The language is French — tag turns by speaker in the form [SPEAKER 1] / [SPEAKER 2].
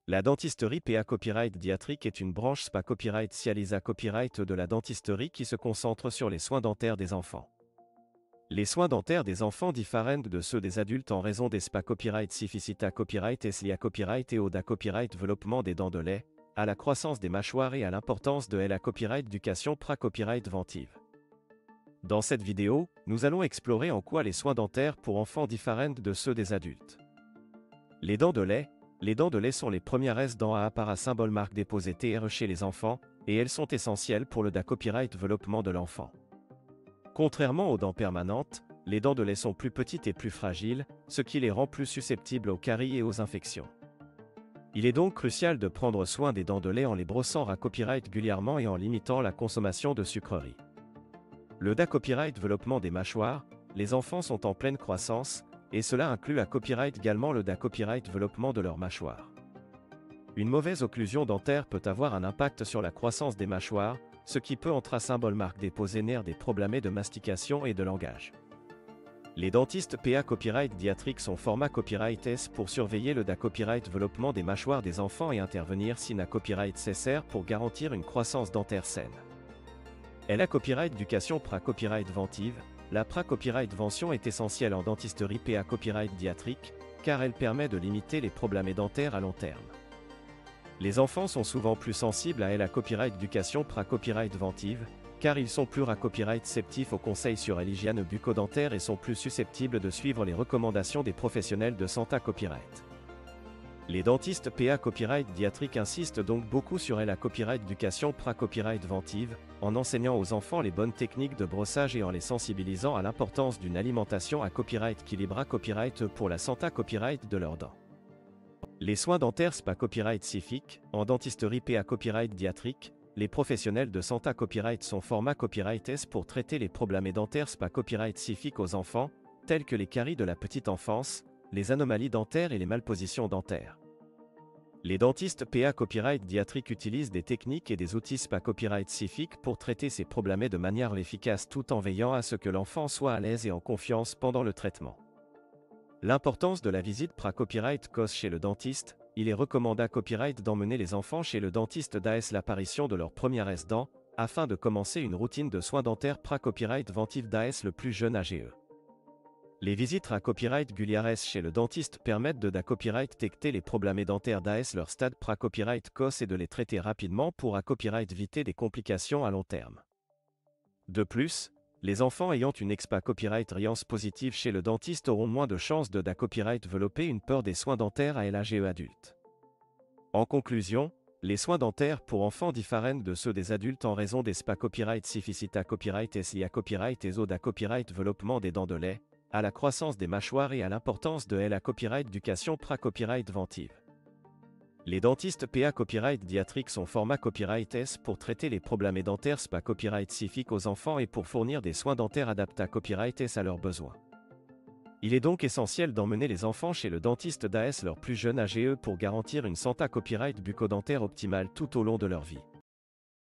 [SPEAKER 1] La dentisterie PA Copyright Diatrique est une branche SPA Copyright Cialisa Copyright de la dentisterie qui se concentre sur les soins dentaires des enfants. Les soins dentaires des enfants diffèrent de ceux des adultes en raison des SPA Copyright Sificita Copyright Eslia Copyright et Oda Copyright Développement des dents de lait, à la croissance des mâchoires et à l'importance de la Copyright Éducation Pra Copyright Ventive. Dans cette vidéo, nous allons explorer en quoi les soins dentaires pour enfants diffèrent de ceux des adultes. Les dents de lait. Les dents de lait sont les premières dents à symbole marque déposée TR chez les enfants, et elles sont essentielles pour le copyright développement de l'enfant. Contrairement aux dents permanentes, les dents de lait sont plus petites et plus fragiles, ce qui les rend plus susceptibles aux caries et aux infections. Il est donc crucial de prendre soin des dents de lait en les brossant copyright régulièrement et en limitant la consommation de sucreries. Le copyright développement des mâchoires. Les enfants sont en pleine croissance, et cela inclut copyright également le copyright développement de leur mâchoire. Une mauvaise occlusion dentaire peut avoir un impact sur la croissance des mâchoires, ce qui peut entre symbole marque déposée des problèmes de mastication et de langage. Les dentistes PA Copyright Diatrique sont format Copyright S pour surveiller le copyright développement des mâchoires des enfants et intervenir si copyright nécessaire pour garantir une croissance dentaire saine. La Copyright Éducation Pra Copyright Ventive. La Pra Copyright Vention est essentielle en dentisterie PA Copyright Diatrique, car elle permet de limiter les problèmes dentaires à long terme. Les enfants sont souvent plus sensibles à la Copyright Éducation Pra Copyright Ventive, car ils sont plus copyright réceptifs aux conseils sur l'hygiène bucco-dentaire et sont plus susceptibles de suivre les recommandations des professionnels de santé copyright. Les dentistes PA Copyright Diatrique insistent donc beaucoup sur la Copyright Éducation Pra Copyright Ventive, en enseignant aux enfants les bonnes techniques de brossage et en les sensibilisant à l'importance d'une alimentation copyright équilibrée copyright pour la santé copyright de leurs dents. Les soins dentaires SPA Copyright Cifique, en dentisterie PA Copyright Diatrique, les professionnels de santé copyright sont format Copyright S pour traiter les problèmes dentaires SPA Copyright Cifique aux enfants, tels que les caries de la petite enfance, les anomalies dentaires et les malpositions dentaires. Les dentistes PA Copyright Diatrique utilisent des techniques et des outils SPA Copyright Cifique pour traiter ces problèmes de manière efficace tout en veillant à ce que l'enfant soit à l'aise et en confiance pendant le traitement. L'importance de la visite Pra Copyright COS chez le dentiste. Il est recommandé copyright d'emmener les enfants chez le dentiste l'apparition de leur première dent, afin de commencer une routine de soins dentaires Pra Copyright Ventive le plus jeune âge. Les visites copyright régulières chez le dentiste permettent de copyright détecter les problèmes dentaires leur stade Pra Copyright COS et de les traiter rapidement pour copyright éviter des complications à long terme. De plus, les enfants ayant une expa copyright riance positive chez le dentiste auront moins de chances de copyright développer une peur des soins dentaires à l'âge adulte. En conclusion, les soins dentaires pour enfants diffèrent de ceux des adultes en raison des SPA Copyright Sificita Copyright Eslia Copyright et Zoda Copyright développement des dents de lait, à la croissance des mâchoires et à l'importance de la Copyright Éducation Pra Copyright Ventive. Les dentistes PA Copyright Diatrique sont format Copyright S pour traiter les problèmes dentaires SPA Copyright Cifique aux enfants et pour fournir des soins dentaires adaptés à Copyright S à leurs besoins. Il est donc essentiel d'emmener les enfants chez le dentiste leur plus jeune âge pour garantir une santé copyright bucco-dentaire optimale tout au long de leur vie.